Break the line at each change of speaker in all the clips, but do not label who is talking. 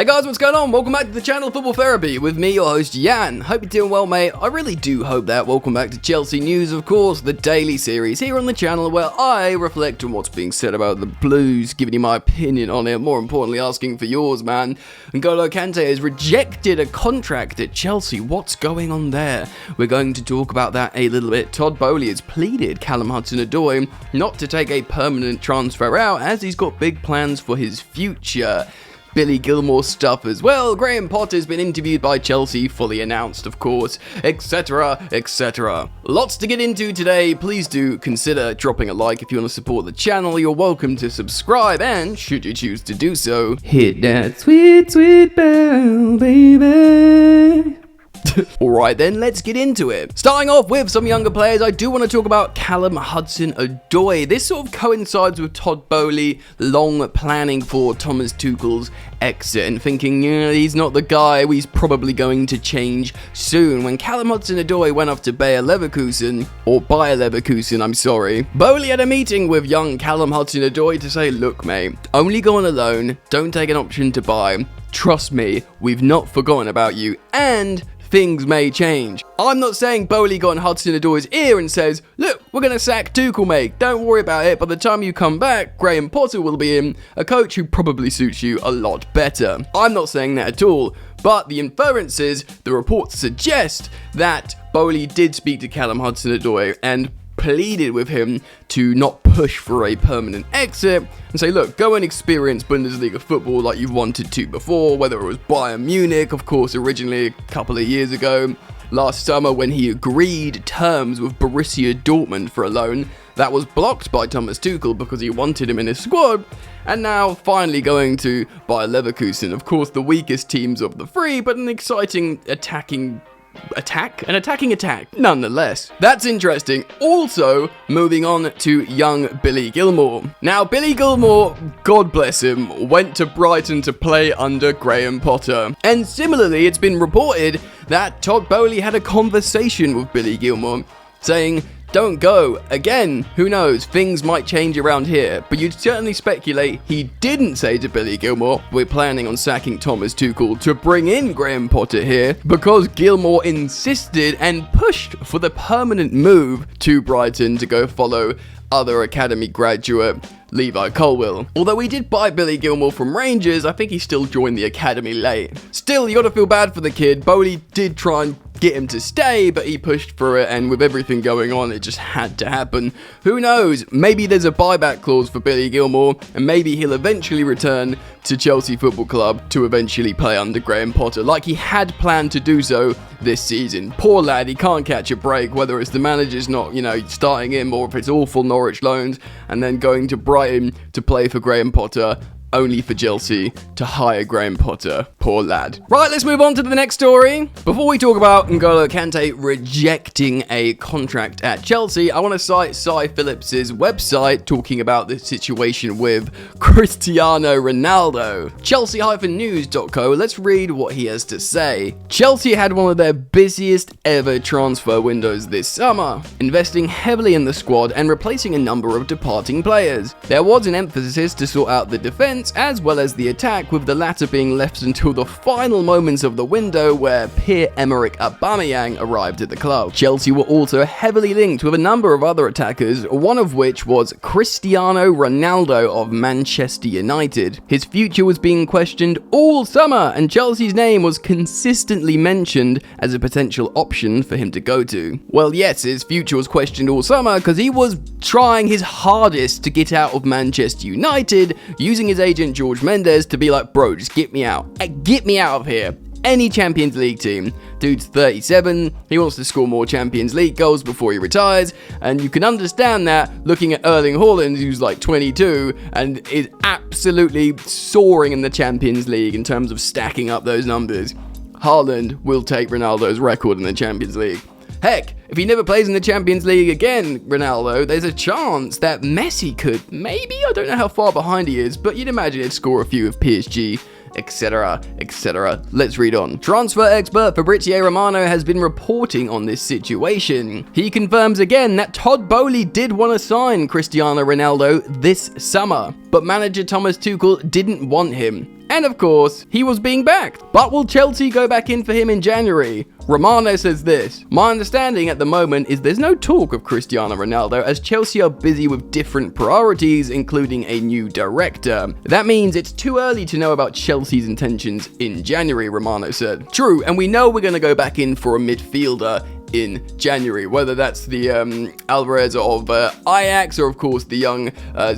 Hey guys, what's going on? Welcome back to the channel Football Therapy with me, your host Jan. Hope you're doing well, mate. I really do hope that. Welcome back to Chelsea News, of course, the daily series here on the channel where I reflect on what's being said about the Blues, giving you my opinion on it, more importantly asking for yours, man. N'golo Kante has rejected a contract at Chelsea. What's going on there? We're going to talk about that a little bit. Todd Boehly has pleaded Callum HudsonOdoi not to take a permanent transfer out as he's got big plans for his future. Billy Gilmour stuff as well. Graham Potter's been interviewed by Chelsea, fully announced of course, etc, etc. Lots to get into today. Please do consider dropping a like if you want to support the channel. You're welcome to subscribe and, should you choose to do so, hit that sweet, sweet bell, baby. Alright then, let's get into it. Starting off with some younger players, I do want to talk about Callum HudsonOdoi. This sort of coincides with Todd Boehly long planning for Thomas Tuchel's exit and thinking, he's not the guy, he's probably going to change soon. When Callum HudsonOdoi went off to Bayer Leverkusen, I'm sorry, Boehly had a meeting with young Callum HudsonOdoi to say, look mate, only go on a loan, don't take an option to buy, trust me, we've not forgotten about you, and things may change. I'm not saying Boehly got in HudsonOdoi's ear and says, look, we're going to sack Tuchel, mate. Don't worry about it. By the time you come back, Graham Potter will be in, a coach who probably suits you a lot better. I'm not saying that at all. But the inferences, the reports suggest that Boehly did speak to Callum HudsonOdoi and pleaded with him to not push for a permanent exit and say, look, go and experience Bundesliga football like you've wanted to before, whether it was Bayern Munich, of course, originally a couple of years ago, last summer when he agreed terms with Borussia Dortmund for a loan. That was blocked by Thomas Tuchel because he wanted him in his squad, and now finally going to Bayer Leverkusen, of course the weakest teams of the three, but an exciting attacking attack nonetheless. That's interesting. Also, moving on to young Billy Gilmour. Now, Billy Gilmour, God bless him, went to Brighton to play under Graham Potter. And similarly, it's been reported that Todd Boehly had a conversation with Billy Gilmour saying, don't go. Again, who knows, things might change around here, but you'd certainly speculate he didn't say to Billy Gilmour, we're planning on sacking Thomas Tuchel to bring in Graham Potter here, because Gilmour insisted and pushed for the permanent move to Brighton to go follow other academy graduate Levi Colwill. Although he did buy Billy Gilmour from Rangers, I think he still joined the academy late. Still, you gotta feel bad for the kid. Boehly did try and get him to stay, but he pushed for it, and with everything going on, it just had to happen. Who knows? Maybe there's a buyback clause for Billy Gilmour, and maybe he'll eventually return to Chelsea Football Club to eventually play under Graham Potter, like he had planned to do so this season. Poor lad, he can't catch a break, whether it's the manager's not, starting him, or if it's awful Norwich loans, and then going to Brighton to play for Graham Potter, only for Chelsea to hire Graham Potter. Poor lad. Right, let's move on to the next story. Before we talk about N'golo Kante rejecting a contract at Chelsea, I want to cite Cy Phillips's website talking about the situation with Cristiano Ronaldo. Chelsea-news.co, let's read what he has to say. Chelsea had one of their busiest ever transfer windows this summer, investing heavily in the squad and replacing a number of departing players. There was an emphasis to sort out the defense as well as the attack, with the latter being left until the final moments of the window where Pierre-Emerick Aubameyang arrived at the club. Chelsea were also heavily linked with a number of other attackers, one of which was Cristiano Ronaldo of Manchester United. His future was being questioned all summer, and Chelsea's name was consistently mentioned as a potential option for him to go to. Well, yes, his future was questioned all summer because he was trying his hardest to get out of Manchester United, using his agent George Mendes to be like, bro, just get me out. Get me out of here. Any Champions League team. Dude's 37, he wants to score more Champions League goals before he retires, and you can understand that looking at Erling Haaland, who's like 22, and is absolutely soaring in the Champions League in terms of stacking up those numbers. Haaland will take Ronaldo's record in the Champions League. Heck, if he never plays in the Champions League again, Ronaldo, there's a chance that Messi could, maybe, I don't know how far behind he is, but you'd imagine he'd score a few with PSG, etc, etc. Let's read on. Transfer expert Fabrizio Romano has been reporting on this situation. He confirms again that Todd Boehly did want to sign Cristiano Ronaldo this summer, but manager Thomas Tuchel didn't want him. And of course, he was being backed. But will Chelsea go back in for him in January? Romano says this: "My understanding at the moment is there's no talk of Cristiano Ronaldo, as Chelsea are busy with different priorities, including a new director. That means it's too early to know about Chelsea's intentions in January," Romano said. True, and we know we're going to go back in for a midfielder in January, whether that's the Alvarez of Ajax, or of course the young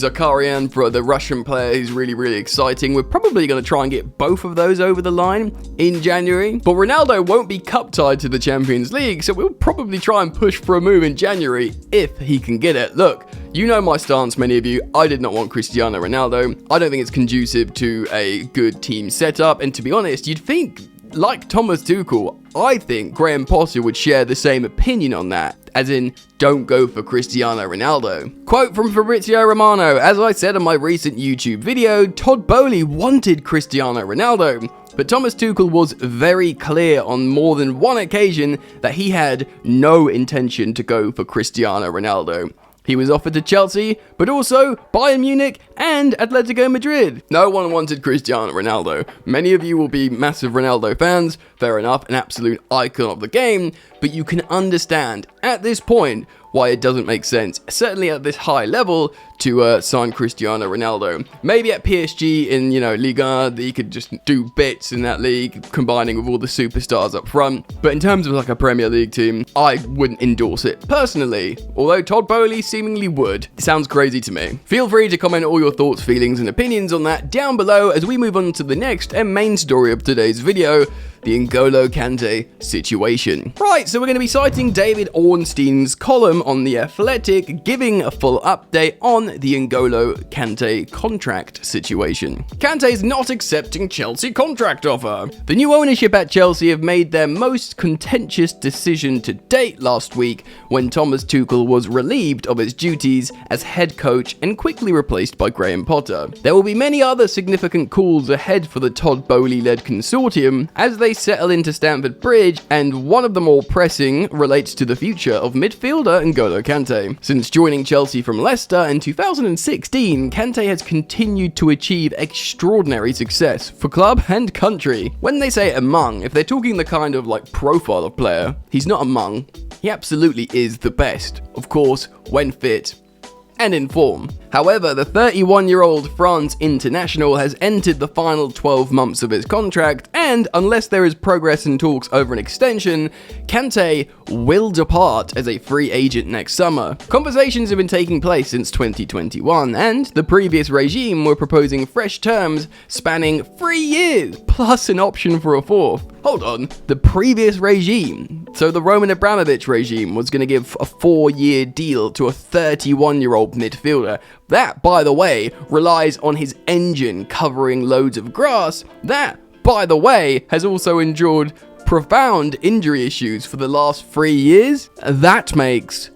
Zakarian, for the Russian player who's really exciting. We're probably going to try and get both of those over the line in January. But Ronaldo won't be cup tied to the Champions League, so we'll probably try and push for a move in January if he can get it. Look, you know my stance, many of you. I did not want Cristiano Ronaldo. I don't think it's conducive to a good team setup, and to be honest, you'd think, like Thomas Tuchel, I think Graham Potter would share the same opinion on that, as in, don't go for Cristiano Ronaldo. Quote from Fabrizio Romano: "As I said in my recent YouTube video, Todd Boehly wanted Cristiano Ronaldo, but Thomas Tuchel was very clear on more than one occasion that he had no intention to go for Cristiano Ronaldo. He was offered to Chelsea, but also Bayern Munich and Atletico Madrid. No one wanted Cristiano Ronaldo. Many of you will be massive Ronaldo fans, fair enough, an absolute icon of the game, but you can understand at this point why it doesn't make sense, certainly at this high level, to sign Cristiano Ronaldo. Maybe at PSG in, Liga, he could just do bits in that league, combining with all the superstars up front. But in terms of like a Premier League team, I wouldn't endorse it personally, although Todd Boehly seemingly would. It sounds crazy to me. Feel free to comment all your thoughts, feelings, and opinions on that down below as we move on to the next and main story of today's video, the N'golo Kante situation. Right, so we're going to be citing David Ornstein's column on The Athletic, giving a full update on the N'golo Kante contract situation. Kante's not accepting Chelsea contract offer. The new ownership at Chelsea have made their most contentious decision to date last week, when Thomas Tuchel was relieved of his duties as head coach and quickly replaced by Graham Potter. There will be many other significant calls ahead for the Todd Boehly-led consortium as they settle into Stamford Bridge, and one of the more pressing relates to the future of midfielder N'golo Kante. Since joining Chelsea from Leicester in 2016, Kante has continued to achieve extraordinary success for club and country. When they say among, if they're talking the kind of like profile of player, he's not among. He absolutely is the best, of course, when fit and in form. However, the 31-year-old France international has entered the final 12 months of his contract, and unless there is progress in talks over an extension, Kante will depart as a free agent next summer. Conversations have been taking place since 2021, and the previous regime were proposing fresh terms spanning 3 years, plus an option for a fourth. Hold on, the previous regime, so the Roman Abramovich regime, was going to give a 4-year deal to a 31-year-old midfielder. That, by the way, relies on his engine covering loads of grass. That, by the way, has also endured profound injury issues for the last 3 years. That makes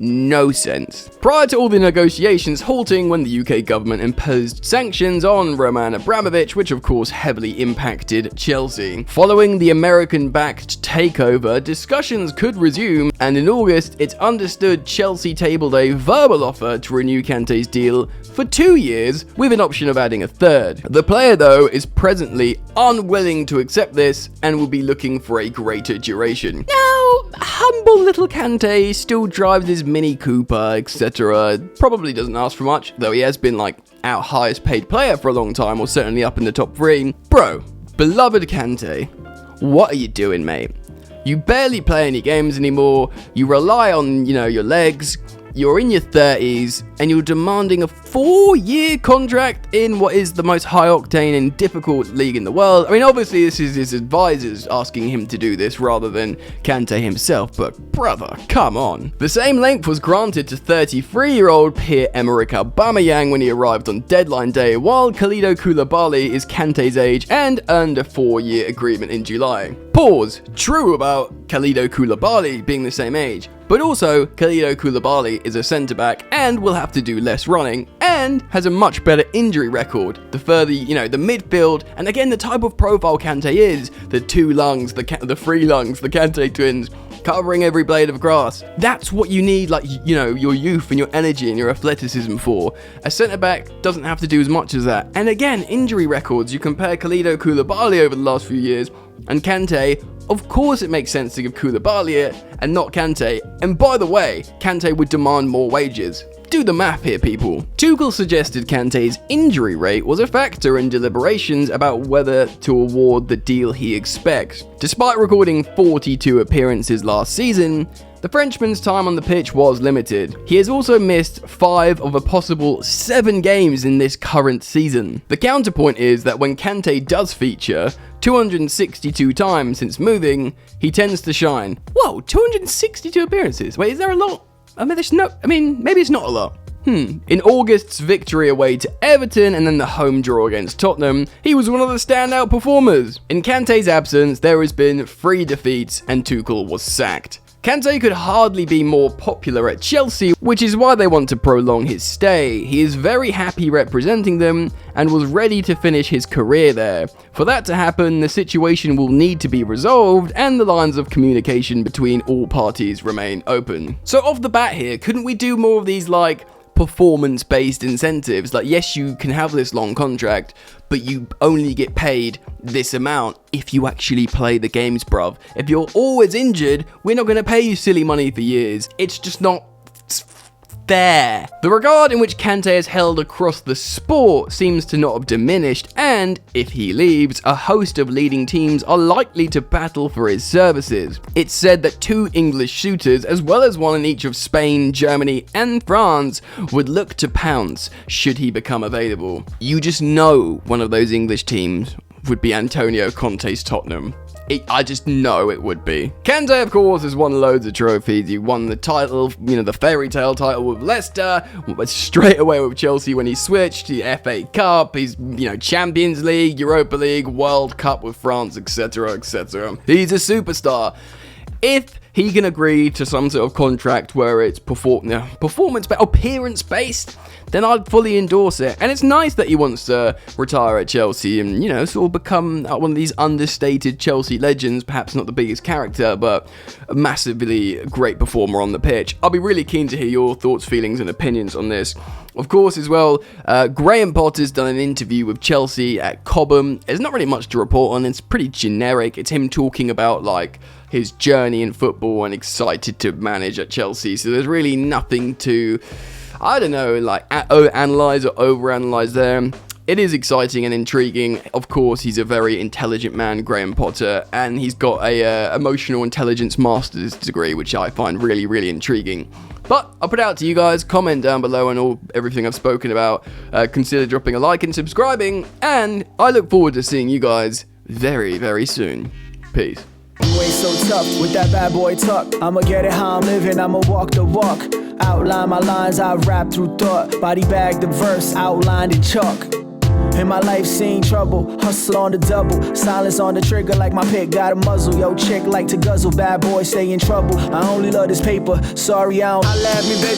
no sense. Prior to all the negotiations halting when the UK government imposed sanctions on Roman Abramovich, which of course heavily impacted Chelsea. Following the American-backed takeover, discussions could resume, and in August, it's understood Chelsea tabled a verbal offer to renew Kante's deal for 2 years, with an option of adding a third. The player, though, is presently unwilling to accept this and will be looking for a greater duration. Now, humble little Kante still drives his Mini Cooper, etc. Probably doesn't ask for much, though he has been like our highest paid player for a long time, or certainly up in the top 3. Bro, beloved Kante, what are you doing, mate? You barely play any games anymore, you rely on, your legs, you're in your 30s, and you're demanding a 4-year contract in what is the most high-octane and difficult league in the world. I mean, obviously, this is his advisors asking him to do this rather than Kante himself, but brother, come on. The same length was granted to 33-year-old Pierre-Emerick Aubameyang when he arrived on deadline day, while Kalidou Koulibaly is Kante's age and earned a 4-year agreement in July. Pause. True about Kalidou Koulibaly being the same age, but also Kalidou Koulibaly is a centre-back and will have to do less running and has a much better injury record. The further, the midfield, and again the type of profile Kante is, the 2 lungs, the 3 lungs, the Kante twins, covering every blade of grass. That's what you need, like, you know, your youth and your energy and your athleticism for. A centre-back doesn't have to do as much as that. And again, injury records, you compare Koulibaly over the last few years and Kante, of course it makes sense to give Koulibaly it and not Kante. And by the way, Kante would demand more wages. Do the math here, people. Tuchel suggested Kante's injury rate was a factor in deliberations about whether to award the deal he expects. Despite recording 42 appearances last season, the Frenchman's time on the pitch was limited. He has also missed 5 of a possible 7 games in this current season. The counterpoint is that when Kante does feature, 262 times since moving, he tends to shine. Whoa, 262 appearances? Wait, is there a lot? Maybe it's not a lot. In August's victory away to Everton and then the home draw against Tottenham, he was one of the standout performers. In Kante's absence, there has been 3 defeats and Tuchel was sacked. Kante could hardly be more popular at Chelsea, which is why they want to prolong his stay. He is very happy representing them and was ready to finish his career there. For that to happen, the situation will need to be resolved and the lines of communication between all parties remain open. So off the bat here, couldn't we do more of these, like, performance-based incentives? Like, yes, you can have this long contract, but you only get paid this amount if you actually play the games, bruv. If you're always injured, we're not going to pay you silly money for years. It's just not fair. The regard in which Kante is held across the sport seems to not have diminished, and if he leaves, a host of leading teams are likely to battle for his services. It's said that 2 English shooters, as well as one in each of Spain, Germany, and France, would look to pounce should he become available. You just know one of those English teams would be Antonio Conte's Tottenham. I just know it would be. Kante, of course, has won loads of trophies. He won the title, the fairy tale title with Leicester, straight away with Chelsea when he switched, the FA Cup, he's, Champions League, Europa League, World Cup with France, etc., etc. He's a superstar. If he can agree to some sort of contract where it's appearance-based, then I'd fully endorse it. And it's nice that he wants to retire at Chelsea and, sort of become one of these understated Chelsea legends, perhaps not the biggest character, but a massively great performer on the pitch. I'll be really keen to hear your thoughts, feelings, and opinions on this. Of course, as well, Graham Potter's done an interview with Chelsea at Cobham. There's not really much to report on. It's pretty generic. It's him talking about, his journey in football and excited to manage at Chelsea. So there's really nothing to, analyze or overanalyze there. It is exciting and intriguing. Of course, he's a very intelligent man, Graham Potter, and he's got a emotional intelligence master's degree, which I find really, really intriguing. But I'll put it out to you guys. Comment down below on everything I've spoken about. Consider dropping a like and subscribing, and I look forward to seeing you guys very, very soon. Peace.
You ain't so tough with that bad boy tuck. I'ma get it how I'm living, I'ma walk the walk. Outline my lines, I rap through thought. Body bag the verse, outlined in chalk. In my life seen trouble, hustle on the double. Silence on the trigger like my pick got a muzzle. Yo, chick like to guzzle, bad boy stay in trouble. I only love this paper, sorry I don't. I laugh me, bitch.